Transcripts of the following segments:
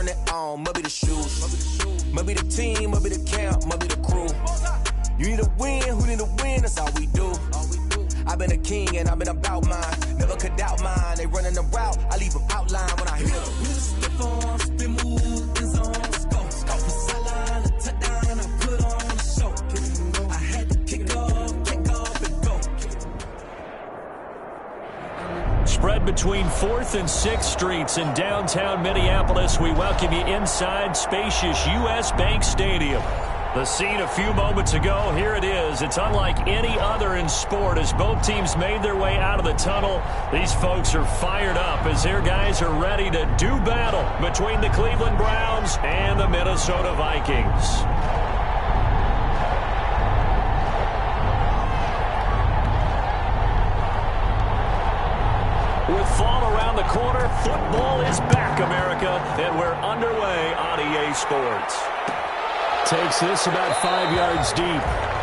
turn it on, must be the shoes. Must be the team, must be the camp, must be the crew. You need a win, who need a win, that's all we do. I've been a king and I've been about mine. Never could doubt mine, they running the route, I leave them outline when I hit them. Stiff on, spin move, in zone, scope. For sideline, a touchdown, I put on a show. I had to kick off and go. Spread between 4th and 6th Streets in downtown Minneapolis. We welcome you inside spacious U.S. Bank Stadium. The scene a few moments ago, here it is. It's unlike any other in sport as both teams made their way out of the tunnel. These folks are fired up as their guys are ready to do battle between the Cleveland Browns and the Minnesota Vikings. With fall around the corner, football is back, America, and we're underway on EA Sports. Takes this about 5 yards deep.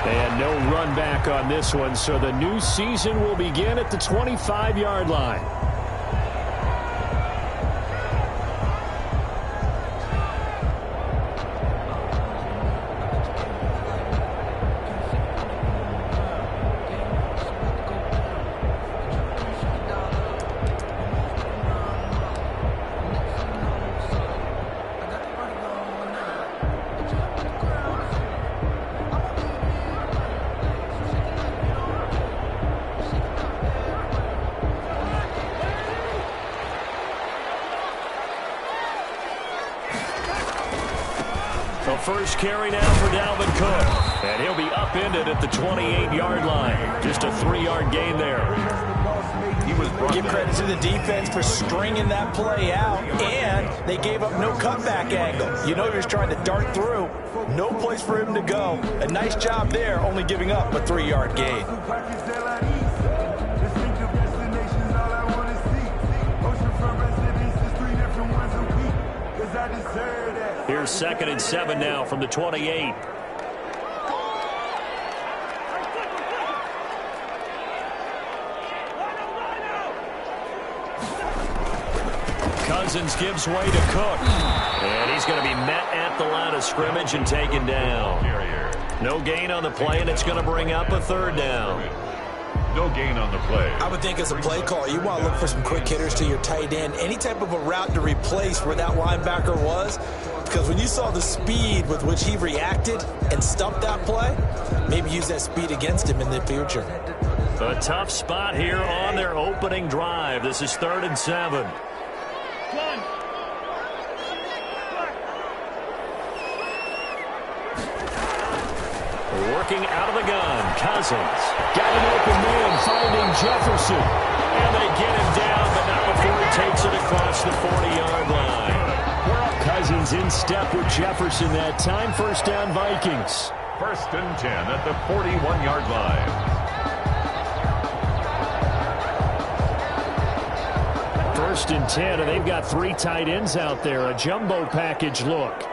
And no run back on this one, so the new season will begin at the 25-yard line. First carry now for Dalvin Cook. And he'll be upended at the 28-yard line. Just a 3-yard gain there. Give credit to the defense for stringing that play out, and they gave up no cutback angle. You know he was trying to dart through. No place for him to go. A nice job there, only giving up a 3-yard gain. Here's 2nd and 7 now from the 28. Cousins gives way to Cook. And he's going to be met at the line of scrimmage and taken down. No gain on the play, and it's going to bring up a 3rd down. No gain on the play. I would think as a play call, you want to look for some quick hitters to your tight end. Any type of a route to replace where that linebacker was. Because when you saw the speed with which he reacted and stumped that play, maybe use that speed against him in the future. A tough spot here on their opening drive. This is 3rd and 7. Working out of the gun, Cousins. Got an open man, finding Jefferson. And they get him down, but not before he takes it across the 40-yard line. Cousins in step with Jefferson that time. 1st down, Vikings. 1st and 10 at the 41-yard line. 1st and 10, and they've got 3 tight ends out there. A jumbo package look.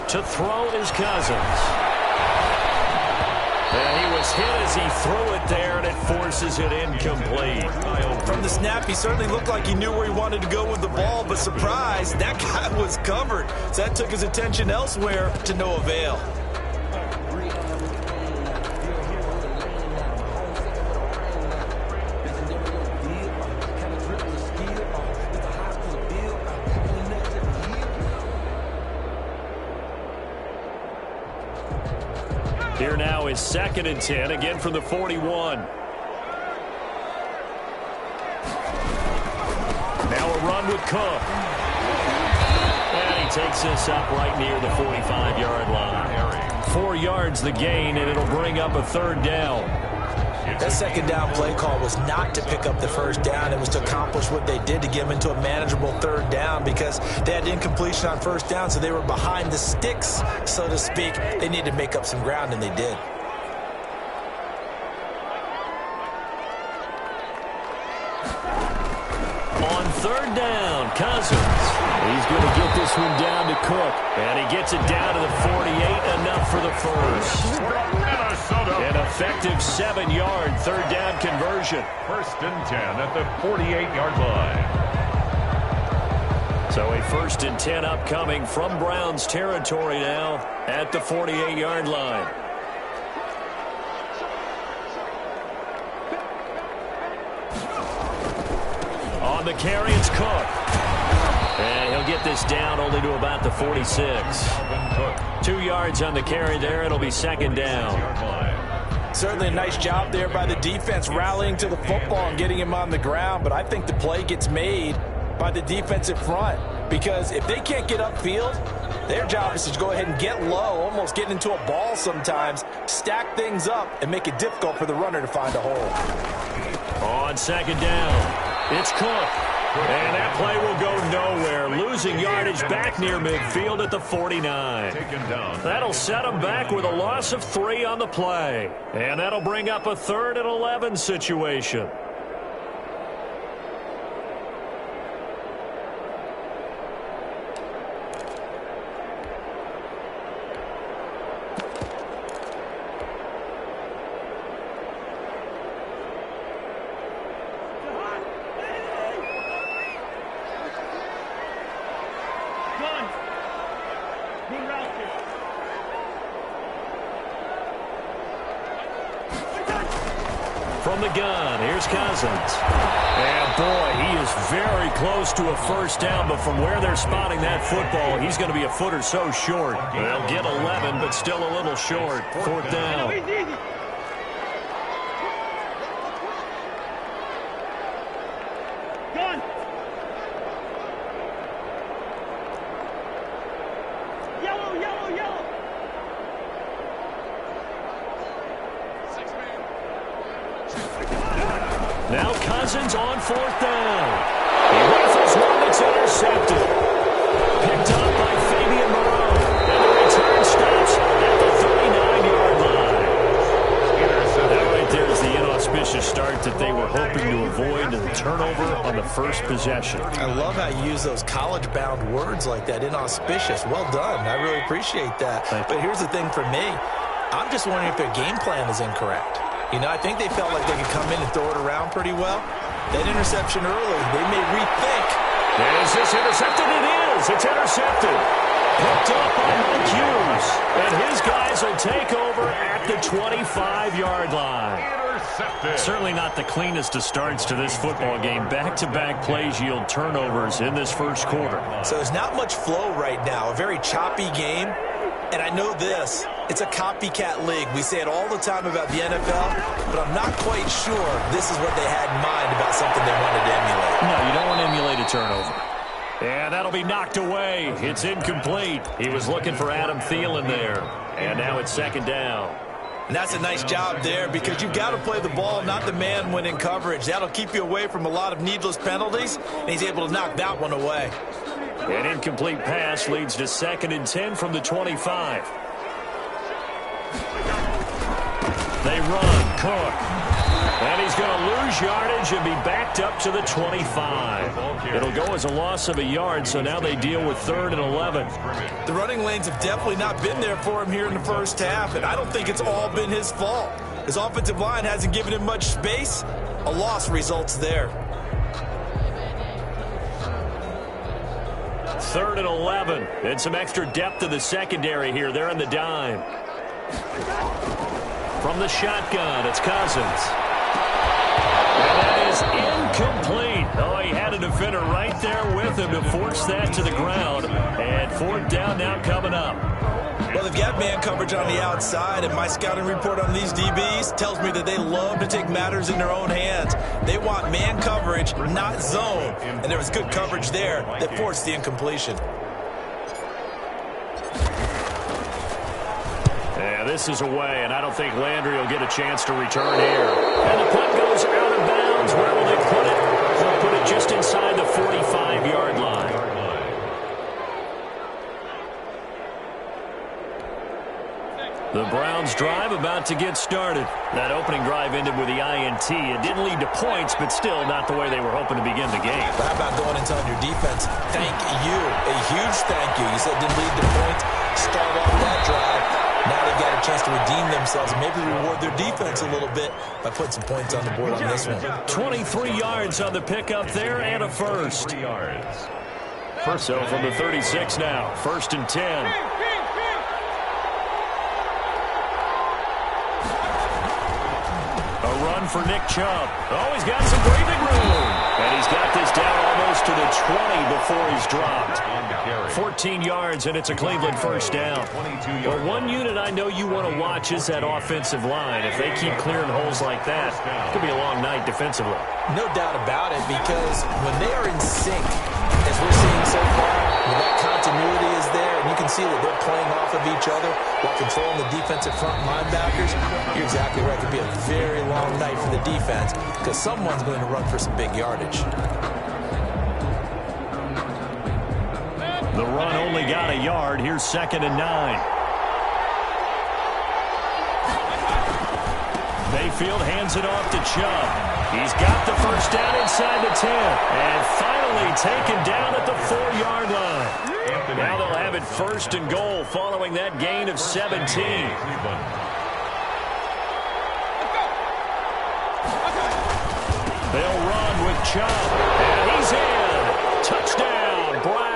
To throw is Cousins. And he was hit as he threw it there, and it forces it incomplete. From the snap, he certainly looked like he knew where he wanted to go with the ball, but surprise, that guy was covered. So that took his attention elsewhere to no avail. Here now is 2nd and 10, again from the 41. Now a run with Cook. And he takes this up right near the 45-yard line. 4 yards the gain, and it'll bring up a 3rd down. That 2nd down play call was not to pick up the 1st down. It was to accomplish what they did to get them into a manageable 3rd down because they had incompletion on 1st down, so they were behind the sticks, so to speak. They needed to make up some ground, and they did. On 3rd down, Cousins. He's going to get this one down to Cook. And he gets it down to the 48, enough first. An effective 7-yard third down conversion. 1st and 10 at the 48-yard line. So a 1st and 10 upcoming from Browns territory now at the 48-yard line. On the carry, it's Cook. And he'll get this down only to about the 46. 2 yards on the carry there. It'll be 2nd down. Certainly a nice job there by the defense rallying to the football and getting him on the ground. But I think the play gets made by the defensive front, because if they can't get upfield, their job is to go ahead and get low, almost get into a ball sometimes, stack things up, and make it difficult for the runner to find a hole. On 2nd down, it's Cook. And that play will go nowhere, losing yardage back near midfield at the 49. That'll set them back with a loss of 3 on the play. And that'll bring up a 3rd and 11 situation. From the gun, here's Cousins. And boy, he is very close to a 1st down, but from where they're spotting that football, he's going to be a foot or so short. They'll get 11, but still a little short. 4th down. Now Cousins on 4th down. He rifles one that's intercepted. Picked up by Fabian Moreau. And the return stops at the 39-yard line. That right there is the inauspicious start that they were hoping to avoid, and the turnover on the first possession. I love how you use those college-bound words like that, inauspicious. Well done. I really appreciate that. But here's the thing for me. I'm just wondering if their game plan is incorrect. You know, I think they felt like they could come in and throw it around pretty well. That interception early, they may rethink. Is this intercepted? It is. It's intercepted. Picked up by Mike Hughes. And his guys will take over at the 25-yard line. Intercepted. Certainly not the cleanest of starts to this football game. Back-to-back plays yield turnovers in this 1st quarter. So there's not much flow right now. A very choppy game. And I know this, it's a copycat league. We say it all the time about the NFL, but I'm not quite sure this is what they had in mind about something they wanted to emulate. No, you don't want to emulate a turnover. And that'll be knocked away. It's incomplete. He was looking for Adam Thielen there. And now it's 2nd down. And that's a nice job there, because you've got to play the ball, not the man when in coverage. That'll keep you away from a lot of needless penalties, and he's able to knock that one away. An incomplete pass leads to 2nd and 10 from the 25. They run. Cook. And he's going to lose yardage and be backed up to the 25. It'll go as a loss of a yard, so now they deal with 3rd and 11. The running lanes have definitely not been there for him here in the 1st half, and I don't think it's all been his fault. His offensive line hasn't given him much space. A loss results there. 3rd and 11. And some extra depth to the secondary here. They're in the dime. From the shotgun, it's Cousins. And that is incomplete. Oh, he had a defender right there with him to force that to the ground. And 4th down now coming up. Well, they've got man coverage on the outside, and my scouting report on these DBs tells me that they love to take matters in their own hands. They want man coverage, not zone. And there was good coverage there that forced the incompletion. Yeah, this is away, and I don't think Landry will get a chance to return here. And the punt goes out of bounds. Where will they put it? They'll put it just inside the 45-yard line. The Browns drive about to get started. That opening drive ended with the INT. It didn't lead to points, but still not the way they were hoping to begin the game. How about going and telling your defense, thank you, a huge thank you. You said it didn't lead to points. Start off that drive. Now they've got to to redeem themselves and maybe reward their defense a little bit by putting some points on the board on this one. 23 yards on the pickup there and a first. So from the 36 now, 1st and 10. A run for Nick Chubb. Oh, he's got some breathing room. And he's got this down almost to the 20 before he's dropped. 14 yards, and it's a Cleveland first down. Well, one unit I know you want to watch is that offensive line. If they keep clearing holes like that, it could be a long night defensively. No doubt about it, because when they are in sync, as we're seeing so far, when that continuity is there, and you can see that they're playing off of each other while controlling the defensive front linebackers, you're exactly right. It could be a very long night for the defense because someone's going to run for some big yardage. The run only got a yard. Here's 2nd and 9. Mayfield hands it off to Chubb. He's got the first down inside the 10. And finally taken down at the 4-yard line. Now they'll have it 1st and goal following that gain of 17. They'll run with Chubb. And he's in. Touchdown, Browns.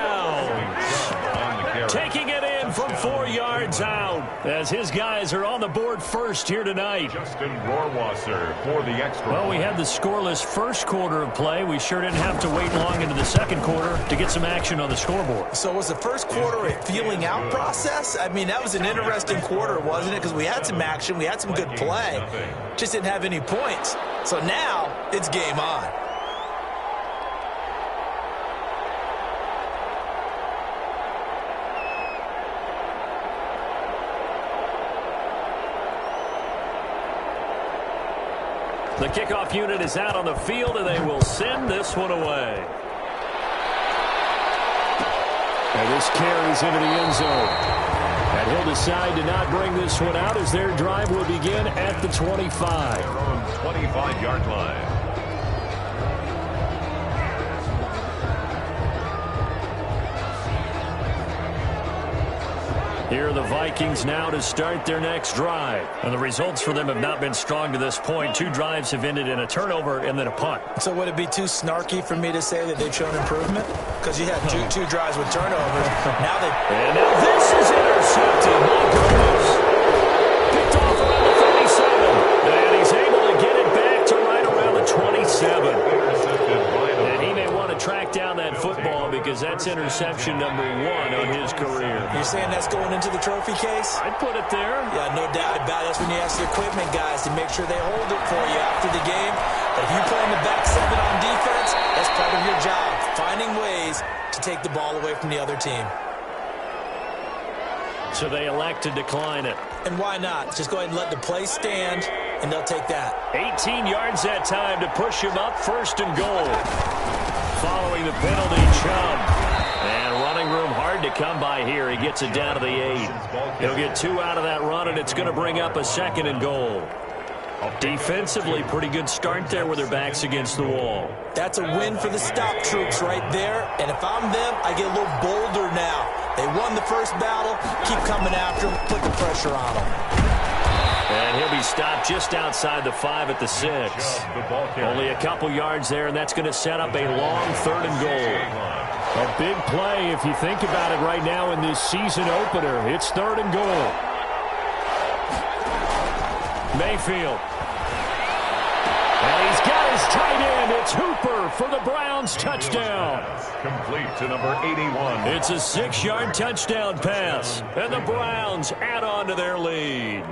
Taking it in from 4 yards out as his guys are on the board first here tonight. Justin Rohrwasser for the extra. Well, we had the scoreless first quarter of play. We sure didn't have to wait long into the second quarter to get some action on the scoreboard. So was the first quarter a feeling out process? I mean, that was an interesting quarter, wasn't it? Because we had some action, we had some good play, just didn't have any points. So now it's game on. The kickoff unit is out on the field, and they will send this one away. And this carries into the end zone. And he'll decide to not bring this one out as their drive will begin at the 25. Their own 25-yard line. Here are the Vikings now to start their next drive. And the results for them have not been strong to this point. 2 drives have ended in a turnover and then a punt. So would it be too snarky for me to say that they've shown improvement? Because you had two drives with turnovers. Now and now this is intercepted. My goodness. Picked off around the 37. And he's able to get it back to right around the 27. And he may want to track down that football because that's interception number 1 on his career. You're saying that's going into the trophy case? I'd put it there. Yeah, no doubt about it. That's when you ask the equipment guys to make sure they hold it for you after the game. But if you play in the back 7 on defense, that's part of your job, finding ways to take the ball away from the other team. So they elect to decline it. And why not? Just go ahead and let the play stand, and they'll take that. 18 yards that time to push him up, 1st and goal. Following the penalty, Chubb. And running room hard to come by here. He gets it down to the 8. He'll get 2 out of that run, and it's going to bring up a 2nd and goal. Defensively, pretty good start there with their backs against the wall. That's a win for the stop troops right there. And if I'm them, I get a little bolder now. They won the first battle. Keep coming after them. Put the pressure on them. And he'll be stopped just outside the 5 at the 6. Only a couple yards there, and that's going to set up a long 3rd and goal. A big play if you think about it right now in this season opener. It's 3rd and goal. Mayfield. And he's got his tight end. It's Hooper for the Browns touchdown. Complete to number 81. It's a 6-yard touchdown pass. And the Browns add on to their lead.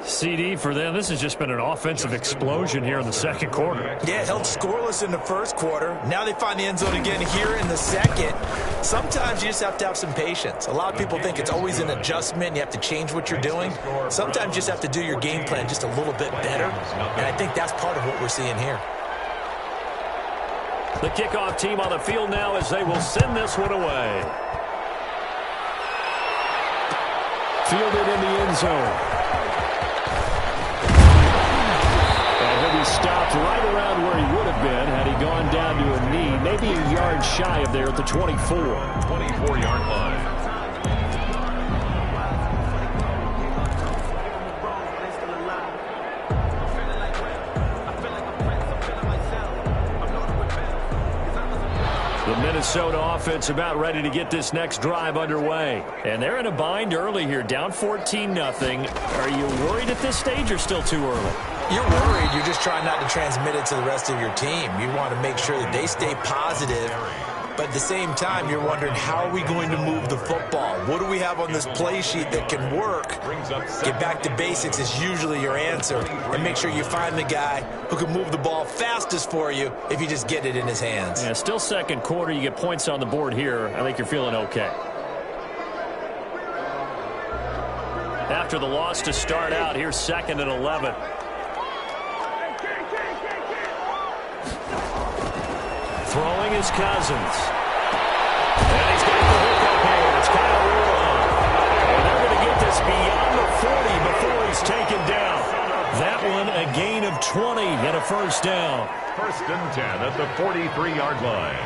CD for them. This has just been an offensive explosion here in the second quarter. Yeah, held scoreless in the first quarter. Now they find the end zone again here in the second. Sometimes you just have to have some patience. A lot of people think it's always an adjustment. You have to change what you're doing. Sometimes you just have to do your game plan just a little bit better. And I think that's part of what we're seeing here. The kickoff team on the field now as they will send this one away. Fielded in the end zone. Stopped right around where he would have been had he gone down to a knee, maybe a yard shy of there at the 24. 24-yard line. Minnesota offense about ready to get this next drive underway. And they're in a bind early here, down 14-0. Are you worried at this stage or still too early? You're worried. You're just trying not to transmit it to the rest of your team. You want to make sure that they stay positive. But at the same time, you're wondering, how are we going to move the football? What do we have on this play sheet that can work? Get back to basics is usually your answer. And make sure you find the guy who can move the ball fastest for you if you just get it in his hands. Yeah, still second quarter. You get points on the board here. I think you're feeling okay. After the loss to start out, here's 2nd and 11. Throwing is Cousins. And he's got the hook up here. It's Kyle Orr. And they're going to get this beyond the 40 before he's taken down. That one a gain of 20 and a first down. 1st and 10 at the 43-yard line.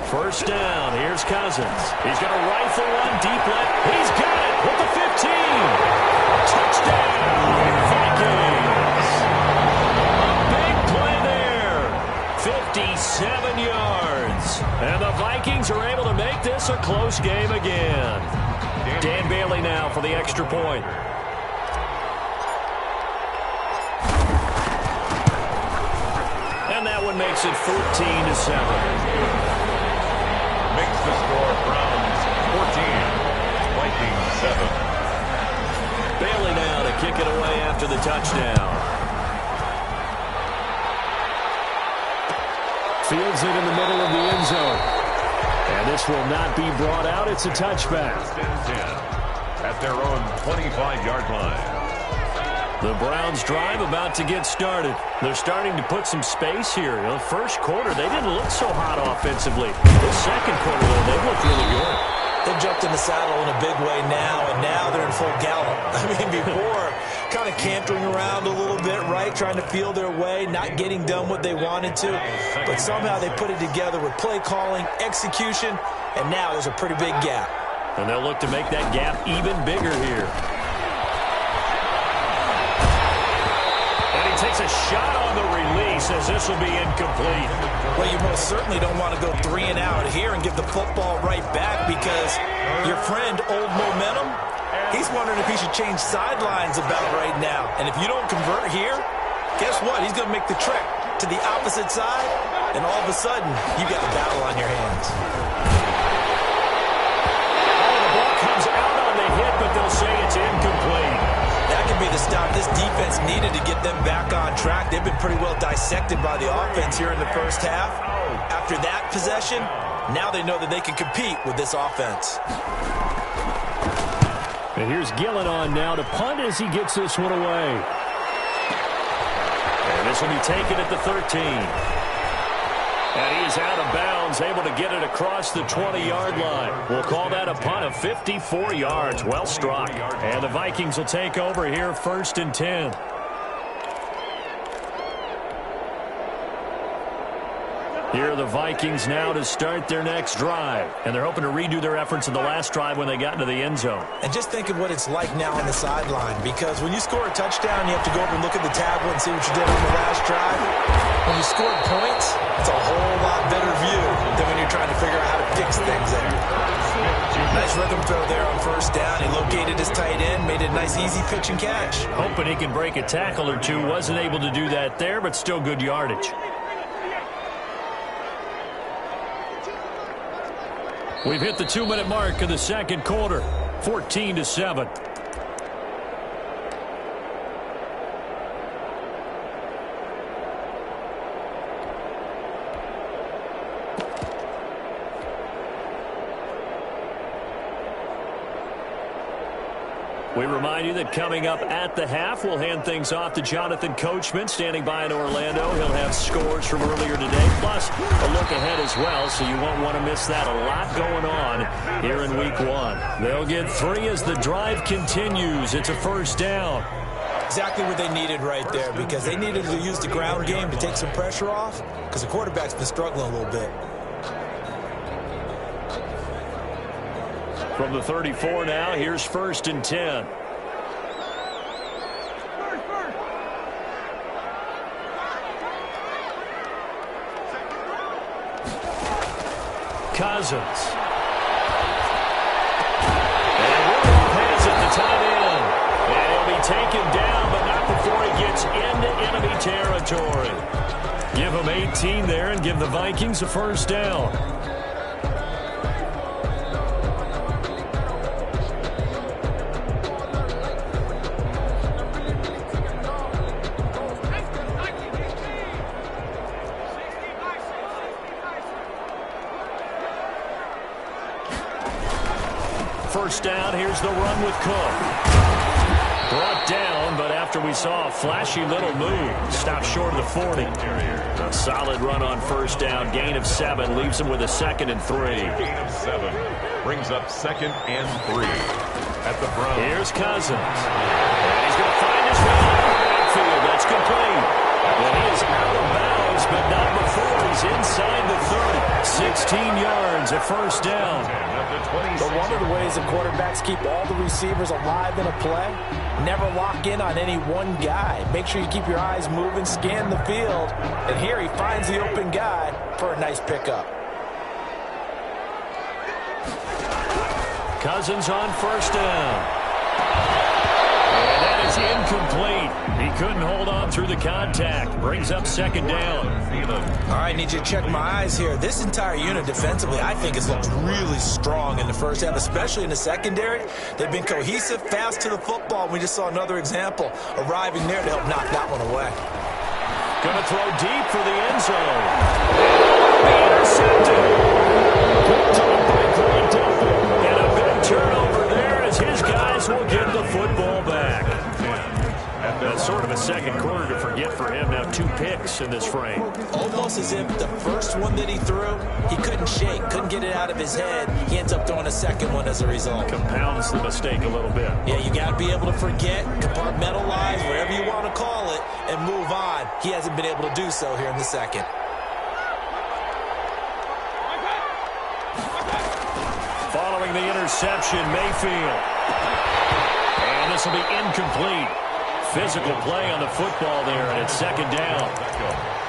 First down. Here's Cousins. He's going to rifle one deep left. He's got it with the 15. Touchdown, Vikings. A big play there. 57 yards. And the Vikings are able to make this a close game again. Dan Bailey now for the extra point. And that one makes it 14-7. Makes the score Browns 14, Vikings 7. Bailey now to kick it away after the touchdown. Fields it in the middle of the end zone. And this will not be brought out. It's a touchback. 10 at their own 25-yard line. The Browns drive about to get started. They're starting to put some space here. In the first quarter, they didn't look so hot offensively. The second quarter, though, they looked really good. They've jumped in the saddle in a big way now, and now they're in full gallop. I mean, before, kind of cantering around a little bit, right, trying to feel their way, not getting done what they wanted to. But somehow they put it together with play calling, execution, and now there's a pretty big gap. And they'll look to make that gap even bigger here. Takes a shot on the release as this will be incomplete. Well, you most certainly don't want to go 3 and out here and give the football right back, because your friend, Old Momentum, he's wondering if he should change sidelines about right now. And if you don't convert here, guess what? He's going to make the trek to the opposite side, and all of a sudden, you got a battle on your hands. Oh, the ball comes out on the hit, but they'll say it's incomplete. That could be the stop this defense needed to get them back on track. They've been pretty well dissected by the offense here in the first half. After that possession, now they know that they can compete with this offense. And here's Gillen on now to punt as he gets this one away. And this will be taken at the 13. And he is out of bounds, able to get it across the 20-yard line. We'll call that a punt of 54 yards. Well struck. And the Vikings will take over here, 1st and 10. Here are the Vikings now to start their next drive. And they're hoping to redo their efforts in the last drive when they got into the end zone. And just think of what it's like now on the sideline, because when you score a touchdown, you have to go over and look at the tablet and see what you did on the last drive. When you scored points, it's a whole lot better view than when you're trying to figure out how to fix things there. Nice rhythm throw there on first down. He located his tight end, made it a nice easy pitch and catch. Hoping he can break a tackle or two. Wasn't able to do that there, but still good yardage. We've hit the 2-minute mark of the second quarter, 14-7. We remind you that coming up at the half, we'll hand things off to Jonathan Coachman, standing by in Orlando. He'll have scores from earlier today, plus a look ahead as well, so you won't want to miss that. A lot going on here in Week 1. They'll get 3 as the drive continues. It's a first down. Exactly what they needed right there, because they needed to use the ground game to take some pressure off, because the quarterback's been struggling a little bit. From the 34 now, here's 1st and 10. Cousins. And Rudolph has it, the tight end. And he'll be taken down, but not before he gets into enemy territory. Give him 18 there and give the Vikings a first down. First down, here's the run with Cook. Brought down, but after we saw a flashy little move, stopped short of the 40. A solid run on first down, gain of 7, leaves him with a 2nd and 3. Gain of 7 brings up 2nd and 3 at the Browns. Here's Cousins. And he's going to find his way out of the backfield. That's complete. And he is out of bounds, but not before he's inside the 30. 16 yards, a first down. But one of the ways that quarterbacks keep all the receivers alive in a play, never lock in on any one guy. Make sure you keep your eyes moving, scan the field. And here he finds the open guy for a nice pickup. Cousins on first down. And that is incomplete. He couldn't hold on through the contact. Brings up 2nd down. All right, need you to check my eyes here. This entire unit defensively, I think, has looked really strong in the first half, especially in the secondary. They've been cohesive, fast to the football. We just saw another example arriving there to help knock that one away. Going to throw deep for the end zone. Intercepted. Picked up by Grant Delpit. And a big turnover there as his guys will get the football back. That's sort of a second quarter to forget for him. Now 2 picks in this frame. Almost as if the first one that he threw, he couldn't shake, couldn't get it out of his head. He ends up throwing a second one as a result. Compounds the mistake a little bit. Yeah, you got to be able to forget, compartmentalize, whatever you want to call it, and move on. He hasn't been able to do so here in the second. Following the interception, Mayfield. And this will be incomplete. Physical play on the football there, and it's 2nd down.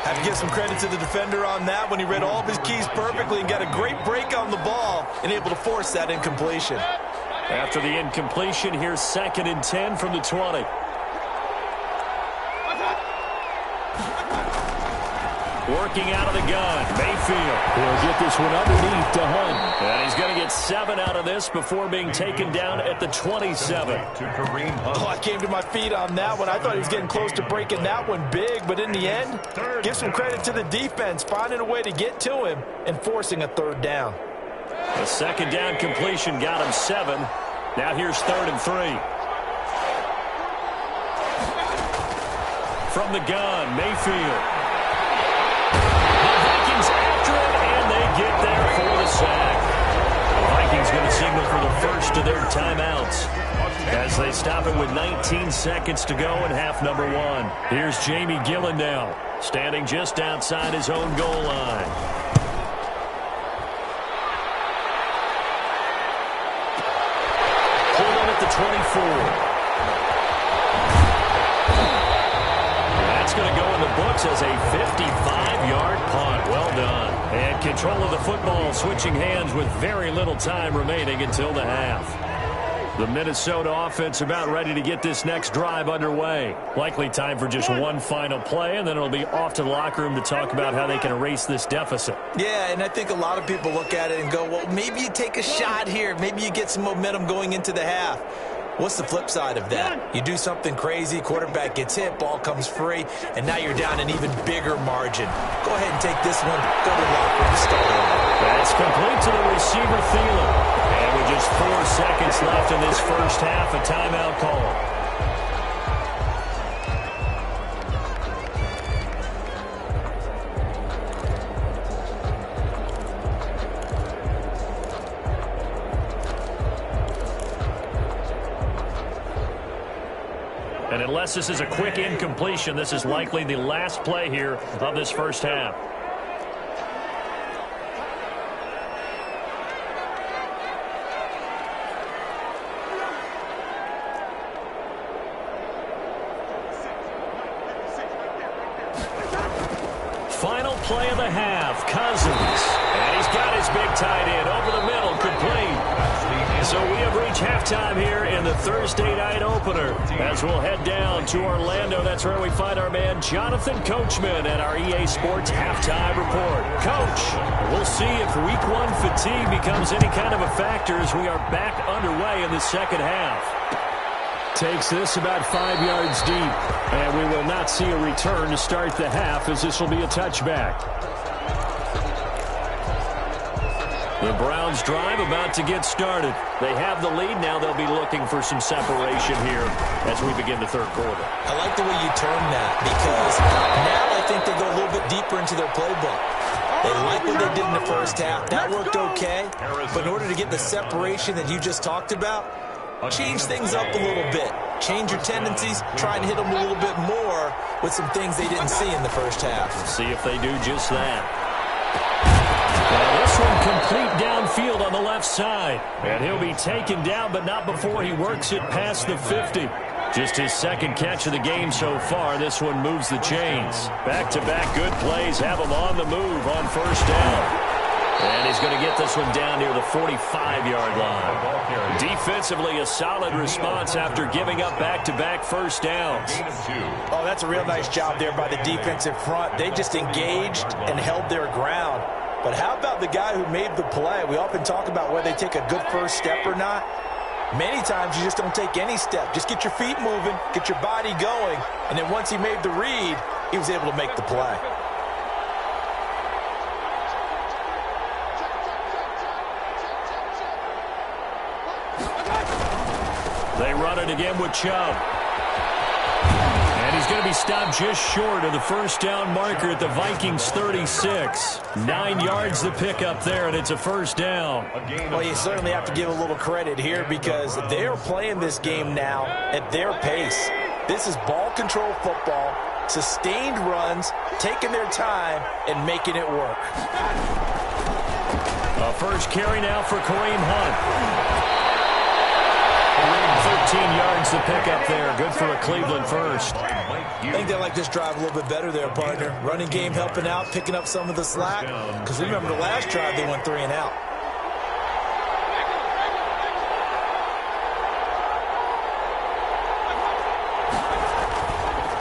Have to give some credit to the defender on that when he read all of his keys perfectly and got a great break on the ball and able to force that incompletion. After the incompletion, here's 2nd and 10 from the 20. Working out of the gun, Mayfield. He'll get this one underneath to Hunt. And he's going to get 7 out of this before being taken down at the 27. Oh, I came to my feet on that one. I thought he was getting close to breaking that one big, but in the end, give some credit to the defense, finding a way to get to him and forcing a 3rd down. The 2nd down completion got him 7. Now here's 3rd and 3. From the gun, Mayfield. After it, and they get there for the sack. The Vikings going to signal for the first of their timeouts as they stop it with 19 seconds to go in half number 1. Here's Jamie Gillen now, standing just outside his own goal line. Hold on at the 24. That's going to go in the books as a 55-yard punt. Well done. And control of the football switching hands with very little time remaining until the half. The Minnesota offense about ready to get this next drive underway. Likely time for just one final play, and then it'll be off to the locker room to talk about how they can erase this deficit. Yeah, and I think a lot of people look at it and go, well, maybe you take a shot here. Maybe you get some momentum going into the half. What's the flip side of that? You do something crazy, quarterback gets hit, ball comes free, and now you're down an even bigger margin. Go ahead and take this one, go to the locker room to start over. That's complete to the receiver, Thielen. And with just 4 seconds left in this first half, a timeout call. And unless this is a quick incompletion, this is likely the last play here of this first half. Final play of the half, Cousins. And he's got his big tight end over the middle, complete. So we have reached halftime here in the Thursday night opener. As we'll head down to Orlando, that's where we find our man Jonathan Coachman at our EA Sports Halftime Report. Coach, we'll see if Week 1 fatigue becomes any kind of a factor as we are back underway in the second half. Takes this about 5 yards deep, and we will not see a return to start the half as this will be a touchback. The Browns drive about to get started. They have the lead. Now they'll be looking for some separation here as we begin the third quarter. I like the way you term that because now I think they go a little bit deeper into their playbook. They like what they did in the first half. That worked okay. But in order to get the separation that you just talked about, change things up a little bit. Change your tendencies. Try and hit them a little bit more with some things they didn't see in the first half. We'll see if they do just that. Now this one complete downfield on the left side. And he'll be taken down, but not before he works it past the 50. Just his second catch of the game so far. This one moves the chains. Back-to-back good plays have him on the move on first down. And he's going to get this one down near the 45-yard line. Defensively, a solid response after giving up back-to-back first downs. Oh, that's a real nice job there by the defensive front. They just engaged and held their ground. But how about the guy who made the play? We often talk about whether they take a good first step or not. Many times you just don't take any step. Just get your feet moving, get your body going, and then once he made the read, he was able to make the play. They run it again with Chubb. And he's going to be stopped just short of the first down marker at the Vikings 36. 9 yards to pick up there, and it's a first down. Well, you certainly have to give a little credit here because they're playing this game now at their pace. This is ball control football, sustained runs, taking their time, and making it work. A first carry now for Kareem Hunt. 13 yards to pick up there. Good for a Cleveland first. I think they like this drive a little bit better there, partner. Running game helping out, picking up some of the slack. Because remember, the last drive, they went 3 and out.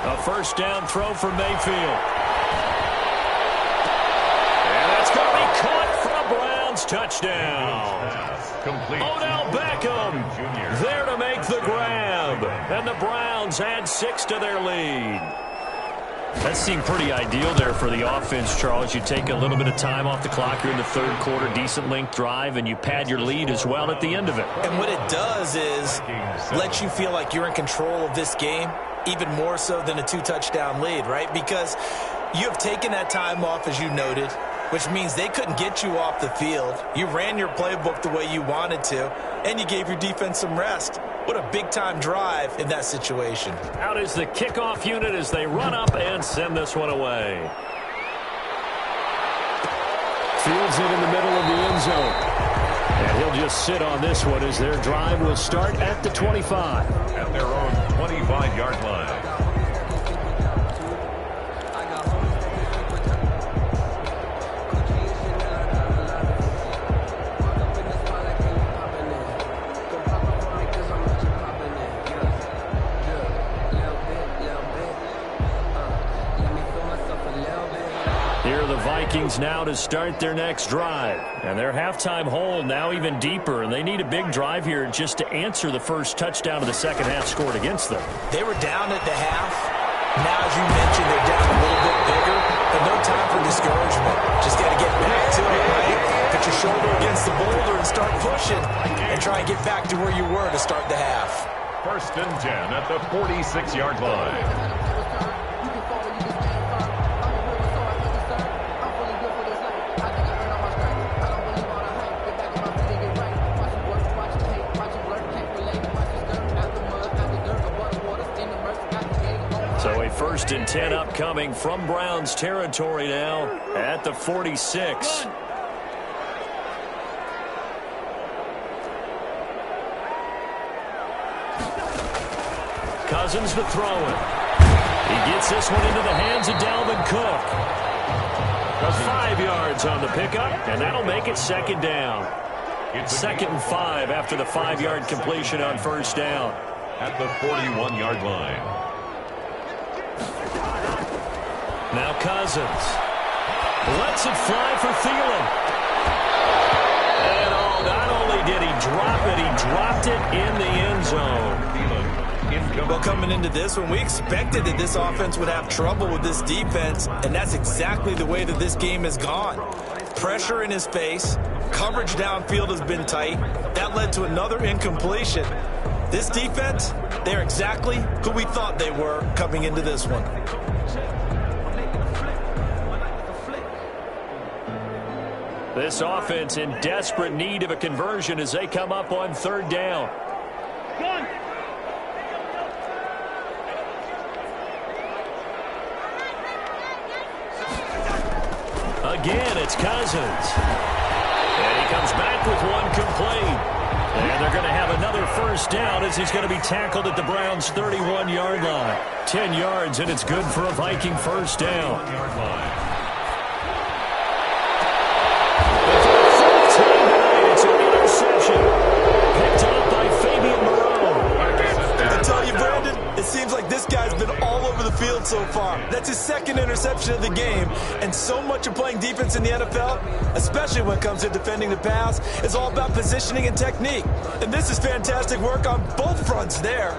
A first down throw for Mayfield. And that's going to be caught for a Browns touchdown. Odell Beckham there to make the grab. And the Browns add 6 to their lead. That seemed pretty ideal there for the offense, Charles. You take a little bit of time off the clock. You're in the third quarter, decent length drive, and you pad your lead as well at the end of it. And what it does is let you feel like you're in control of this game, even more so than a 2-touchdown lead, right? Because you have taken that time off, as you noted, which means they couldn't get you off the field. You ran your playbook the way you wanted to, and you gave your defense some rest. What a big-time drive in that situation. Out is the kickoff unit as they run up and send this one away. Fields it in the middle of the end zone. And he'll just sit on this one as their drive will start at the 25. At their own 25-yard line. Vikings now to start their next drive. And their halftime hole now even deeper, and they need a big drive here just to answer the first touchdown of the second half scored against them. They were down at the half. Now, as you mentioned, they're down a little bit bigger, but no time for discouragement. Just got to get back to it, right? Put your shoulder against the boulder and start pushing and try and get back to where you were to start the half. 1st and 10 at the 46-yard line. So a 1st and 10 upcoming from Browns territory now at the 46. Cousins to throw it. He gets this one into the hands of Dalvin Cook. 5 yards on the pickup, and that'll make it second down. Second and 5 after the 5-yard completion on first down. At the 41-yard line. Now Cousins lets it fly for Thielen. And not only did he drop it, he dropped it in the end zone. Well, coming into this one, we expected that this offense would have trouble with this defense, and that's exactly the way that this game has gone. Pressure in his face, coverage downfield has been tight. That led to another incompletion. This defense, they're exactly who we thought they were coming into this one. This offense in desperate need of a conversion as they come up on third down. Again, it's Cousins. And he comes back with one complete. And they're going to have another first down as he's going to be tackled at the Browns' 31-yard line. 10 yards, and it's good for a Viking first down. It's an interception picked up by Fabian Moreau. I tell you, Brandon, it seems like this guy's been all over the field so far. That's his second interception of the game, and so much of playing defense in the NFL, especially when it comes to defending the pass, is all about positioning and technique. And this is fantastic work on both fronts there.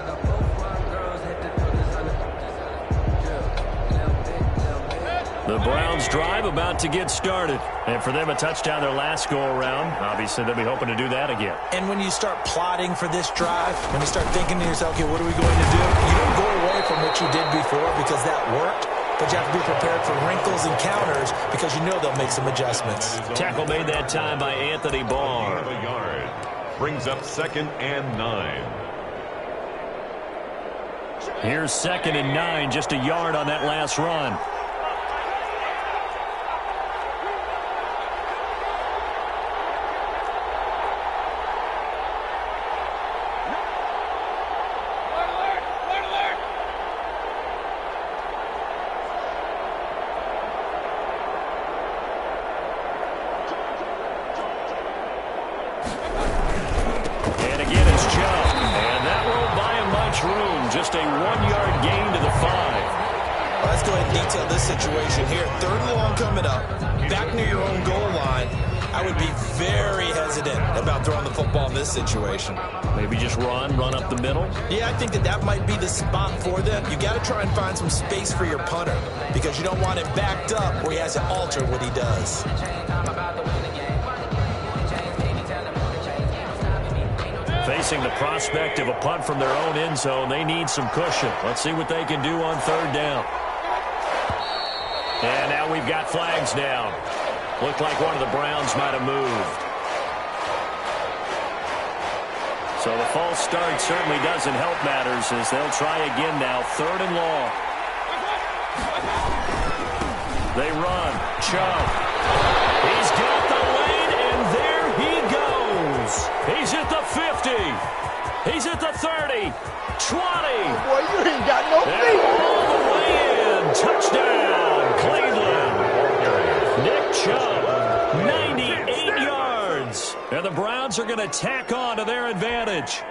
The Browns drive about to get started. And for them, a touchdown their last go-around. Obviously, they'll be hoping to do that again. And when you start plotting for this drive, when you start thinking to yourself, okay, what are we going to do? You don't go away from what you did before because that worked. But you have to be prepared for wrinkles and counters because you know they'll make some adjustments. Tackle made that time by Anthony Barr. Brings up 2nd and 9. Here's 2nd and 9, just a yard on that last run. Just a 1-yard gain to the 5. Well, let's go ahead and detail this situation here. 3rd and long coming up, back near your own goal line. I would be very hesitant about throwing the football in this situation. Maybe just run up the middle? Yeah, I think that might be the spot for them. You got to try and find some space for your punter because you don't want him backed up where he has to alter what he does. Facing the prospect of a punt from their own end zone, they need some cushion. Let's see what they can do on third down. And now we've got flags down. Looked like one of the Browns might have moved. So the false start certainly doesn't help matters as they'll try again now. 3rd and long. They run. Chubb. He's got the lane, and there he goes. He's at the 50. He's at the 30. 20. Boy, you ain't got no feet. All the way in. Touchdown, Cleveland. Nick Chubb, 98 yards. And the Browns are going to tack on to their advantage.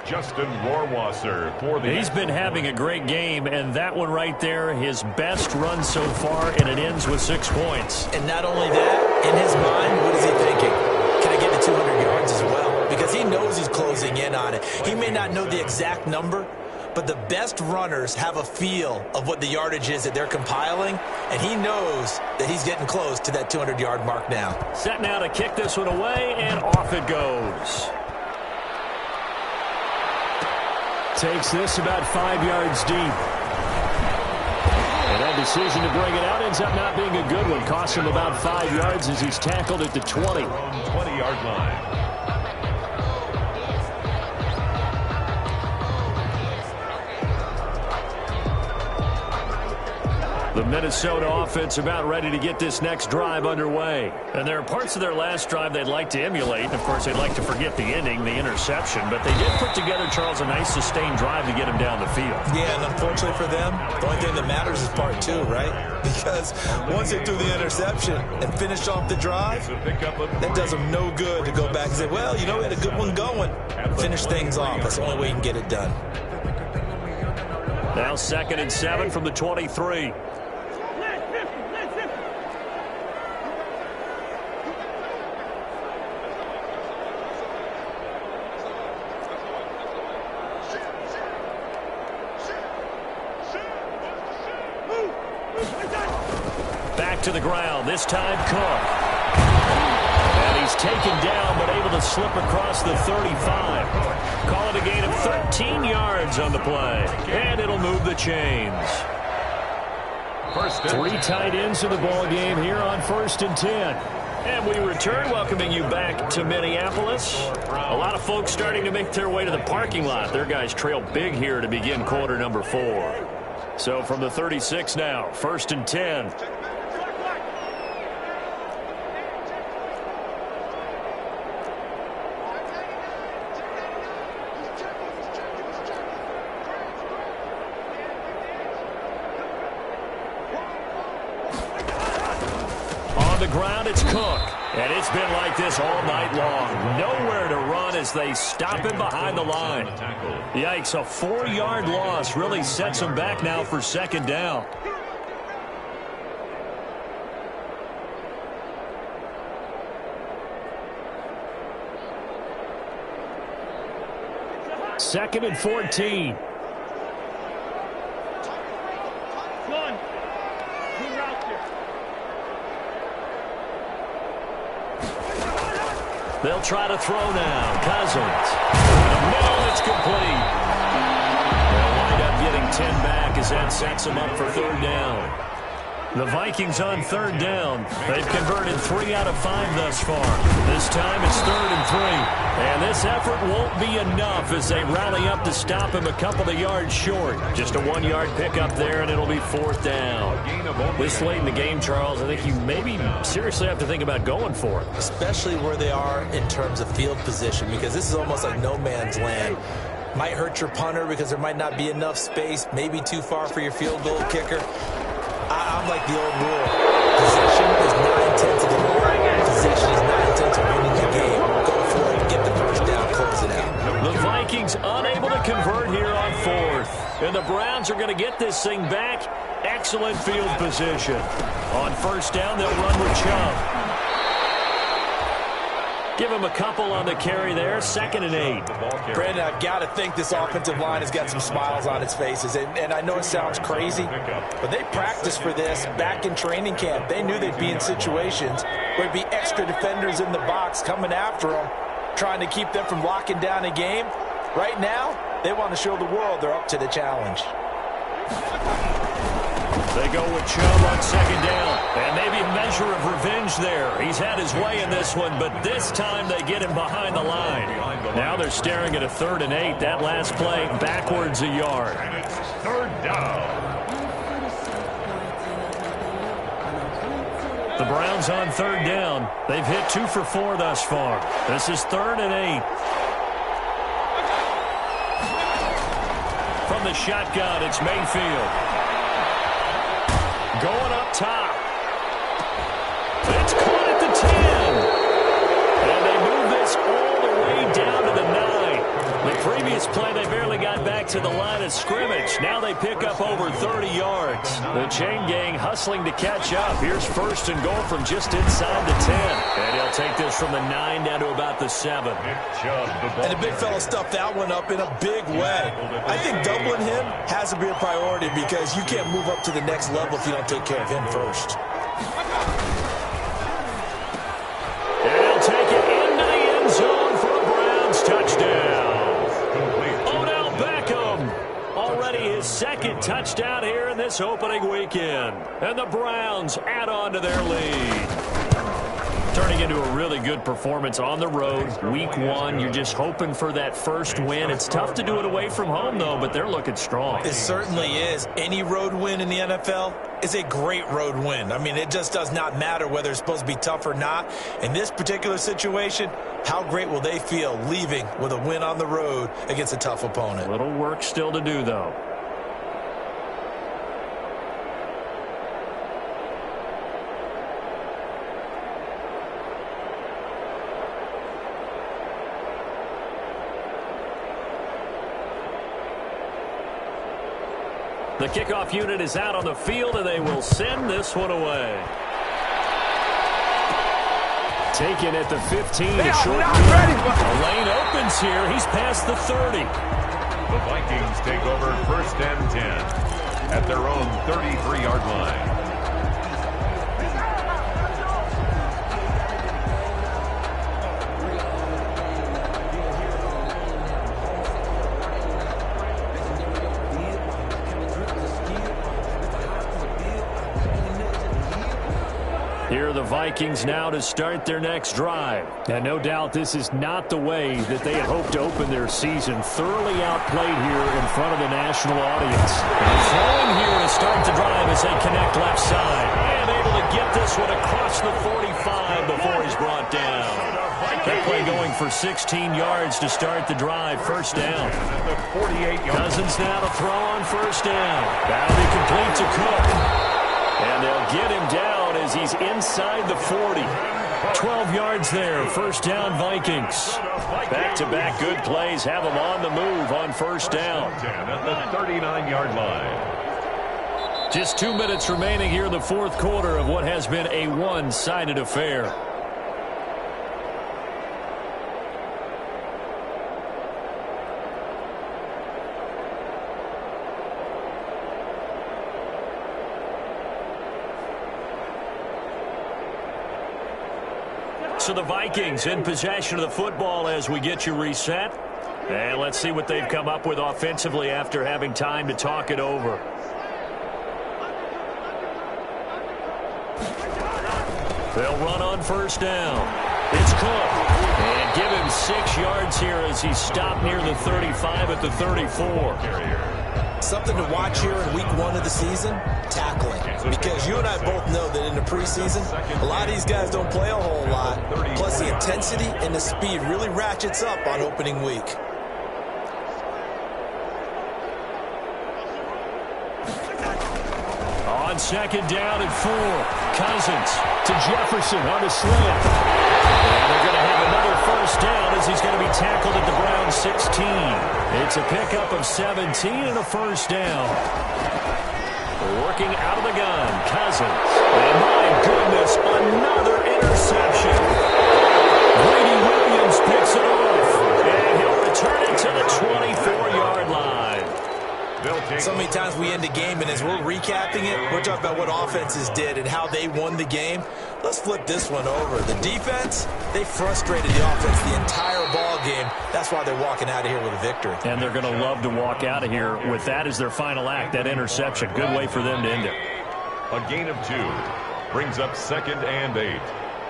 Justin Rohrwasser for the... He's been having a great game, and that one right there, his best run so far, and it ends with 6 points. And not only that, in his mind, what is he thinking? Can I get to 200 yards as well? Because he knows he's closing in on it. He may not know the exact number, but the best runners have a feel of what the yardage is that they're compiling, and he knows that he's getting close to that 200-yard mark now. Set now to kick this one away, and off it goes. Takes this about 5 yards deep. And that decision to bring it out ends up not being a good one. Costs him about 5 yards as he's tackled at the 20. 20-yard line. The Minnesota offense about ready to get this next drive underway. And there are parts of their last drive they'd like to emulate. Of course, they'd like to forget the ending, the interception. But they did put together, Charles, a nice sustained drive to get him down the field. Yeah, and unfortunately for them, the only thing that matters is part two, right? Because once they threw the interception and finished off the drive, that does them no good to go back and say, well, you know, we had a good one going. Finish things off. That's the only way you can get it done. Now 2nd and 7 from the 23. Back to the ground, this time Cook. And he's taken down but able to slip across the 35. Call it a gain of 13 yards on the play. And it'll move the chains. 3 tight ends in the ball game here on 1st and 10. And we return, welcoming you back to Minneapolis. A lot of folks starting to make their way to the parking lot. Their guys trail big here to begin quarter number 4. So from the 36 now, 1st and 10. On the ground, it's Cook. And it's been like this all night long. Nowhere to run as they stop him behind the line. Yikes, a 4-yard loss really sets him back now for 2nd down. Second and 14. They'll try to throw now. Cousins. No, it's complete. They'll wind up getting 10 back as that sets them up for 3rd down. The Vikings on 3rd down. They've converted 3 out of 5 thus far. This time it's 3rd and 3. And this effort won't be enough as they rally up to stop him a couple of yards short. Just a 1-yard pickup there, and it'll be 4th down. This late in the game, Charles, I think you maybe seriously have to think about going for it. Especially where they are in terms of field position, because this is almost like no man's land. Might hurt your punter because there might not be enough space, maybe too far for your field goal kicker. I'm like the old rule. Possession is 9/10 of the game. Possession is 9/10 of winning the game. Go for it. Get the 1st down. Close it out. The Vikings unable to convert here on 4th. And the Browns are going to get this thing back. Excellent field position. On 1st down, they'll run with Chubb. Give him a couple on the carry there. 2nd and 8. Brandon, I've got to think this offensive line has got some smiles on its faces. And I know it sounds crazy, but they practiced for this back in training camp. They knew they'd be in situations where there'd be extra defenders in the box coming after them, trying to keep them from locking down a game. Right now, they want to show the world they're up to the challenge. They go with Chubb on 2nd down. And maybe a measure of revenge there. He's had his way in this one, but this time they get him behind the line. Now they're staring at a 3rd and 8. That last play backwards a yard. And it's 3rd down. The Browns on 3rd down. They've hit 2 for 4 thus far. This is 3rd and 8. From the shotgun, it's Mayfield. Going up top. It's caught at the 10. And they move this all the way down to the 9. The previous play, they barely got back to the line of scrimmage. Now they pick up over 30 yards. The chain gang hustling to catch up. Here's 1st and goal from just inside the 10. And he'll take this from the 9 down to about the 7. And the big fella stuffed that one up in a big way. I think doubling him has to be a priority because you can't move up to the next level if you don't take care of him first. And he'll take it into the end zone for a Browns touchdown. Odell Beckham, already his 2nd touchdown here in this opening weekend. And the Browns add on to their lead. Turning into into a really good performance on the road. Week 1, you're just hoping for that first win. It's tough to do it away from home, though, but they're looking strong. It certainly is. Any road win in the NFL is a great road win. I mean, it just does not matter whether it's supposed to be tough or not. In this particular situation, how great will they feel leaving with a win on the road against a tough opponent? A little work still to do, though. The kickoff unit is out on the field, and they will send this one away. Taken at the 15. They are short not kick. ready for A lane opens here. He's past the 30. The Vikings take over 1st and 10 at their own 33-yard line. Here are the Vikings now to start their next drive. And no doubt this is not the way that they had hoped to open their season. Thoroughly outplayed here in front of the national audience. And throwing here to start the drive as they connect left side. And able to get this one across the 45 before he's brought down. That play going for 16 yards to start the drive. First down. Cousins now to throw on first down. That'll be complete to Cook. And they'll get him down as he's inside the 40. 12 yards there. First down, Vikings. Back-to-back good plays have them on the move on first down. At the 39-yard line. Just 2 minutes remaining here in the fourth quarter of what has been a one-sided affair. So the Vikings in possession of the football as we get you reset. And let's see what they've come up with offensively after having time to talk it over. They'll run on first down. It's Cook. And give him 6 yards here as he's stopped near the 35 at the 34. Something to watch here in week 1 of the season, tackling. Because you and I both know that in the preseason, a lot of these guys don't play a whole lot. Plus the intensity and the speed really ratchets up on opening week. On second down and 4, Cousins to Jefferson on the slant. And they're going to have another first down as he's going to be tackled at the Browns 16. It's a pickup of 17 and a first down. Working out of the gun, Cousins. And my goodness, another interception. Brady Williams picks it off. And he'll return it to the 24-yard line. So many times we end the game, and as we're recapping it, we're talking about what offenses did and how they won the game. Let's flip this one over. The defense, they frustrated the offense the entire ball game. That's why they're walking out of here with a victory. And they're going to love to walk out of here with that as their final act, that interception. Good way for them to end it. A gain of 2 brings up 2nd and 8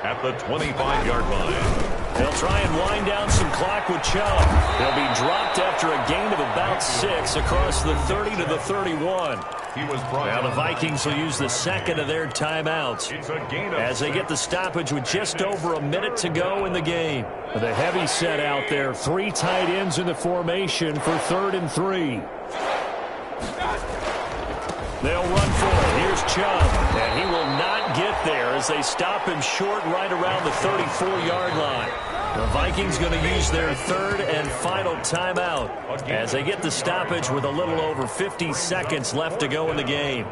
at the 25-yard line. They'll try and wind down some clock with Chubb. They'll be dropped after a gain of about 6 across the 30 to the 31. Now the Vikings will use the second of their timeouts as they get the stoppage with just over a minute to go in the game. The heavy set out there, 3 tight ends in the formation for 3rd and 3. They'll run for it. Here's Chubb, and he will not get there as they stop him short right around the 34-yard line. The Vikings going to use their 3rd and final timeout as they get the stoppage with a little over 50 seconds left to go in the game.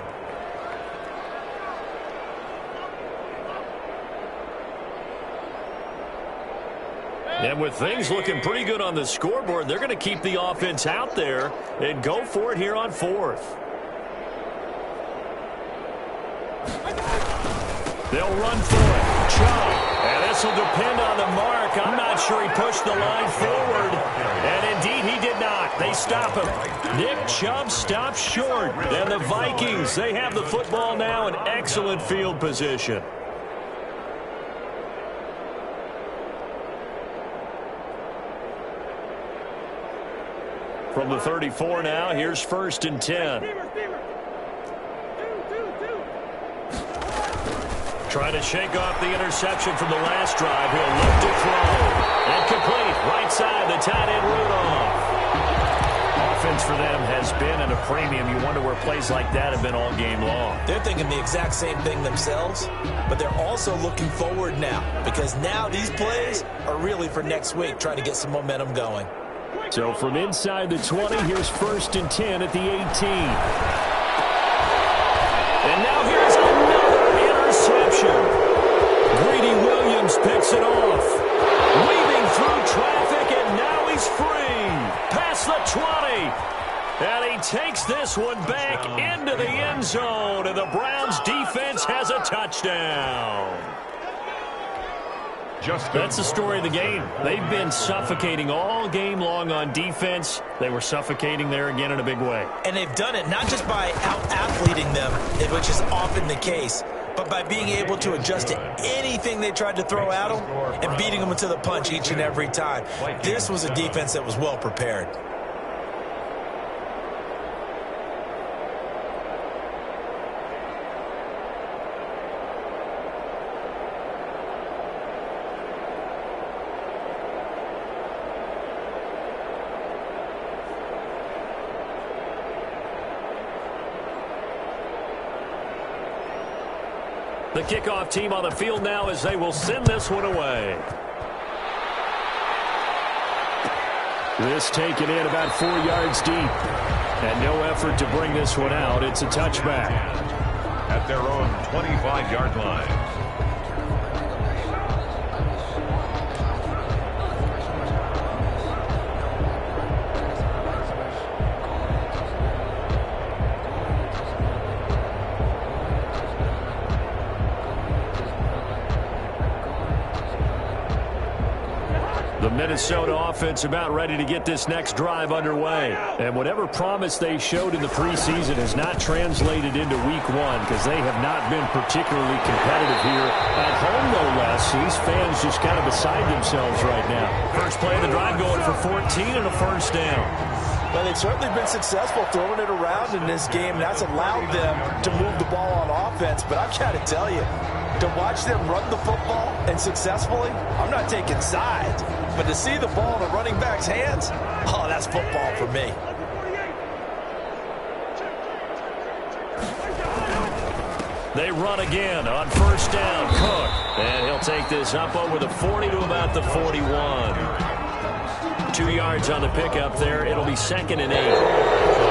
And with things looking pretty good on the scoreboard, they're going to keep the offense out there and go for it here on 4th. They'll run for it. Chubb. And this will depend on the mark. I'm not sure he pushed the line forward. And indeed he did not. They stop him. Nick Chubb stops short. And the Vikings, they have the football now in excellent field position. From the 34 now, here's 1st and 10. Trying to shake off the interception from the last drive. He'll look to throw. And complete. Right side, the tight end Rudolph. Offense for them has been at a premium. You wonder where plays like that have been all game long. They're thinking the exact same thing themselves, but they're also looking forward now, because now these plays are really for next week, trying to get some momentum going. So from inside the 20, here's 1st and 10 at the 18. And now here's another interception. Greedy Williams picks it off. Weaving through traffic, and now he's free. Past the 20. And he takes this one back into the end zone, and the Browns defense has a touchdown. That's the story of the game. They've been suffocating all game long on defense. They were suffocating there again in a big way. And they've done it not just by out-athleting them, which is often the case, but by being able to adjust to anything they tried to throw at them and beating them to the punch each and every time. This was a defense that was well prepared. The kickoff team on the field now as they will send this one away. This taken in about 4 yards deep. And no effort to bring this one out. It's a touchback. At their own 25-yard line. The Minnesota offense about ready to get this next drive underway. And whatever promise they showed in the preseason has not translated into week one, because they have not been particularly competitive here at home, no less. These fans just kind of beside themselves right now. First play of the drive going for 14 and a 1st down. Well, they've certainly been successful throwing it around in this game. That's allowed them to move the ball on offense. But I've got to tell you, to watch them run the football and successfully, I'm not taking sides. But to see the ball in a running back's hands, oh, that's football for me. They run again on 1st down. Cook. And he'll take this up over the 40 to about the 41. 2 yards on the pickup there. It'll be 2nd and 8.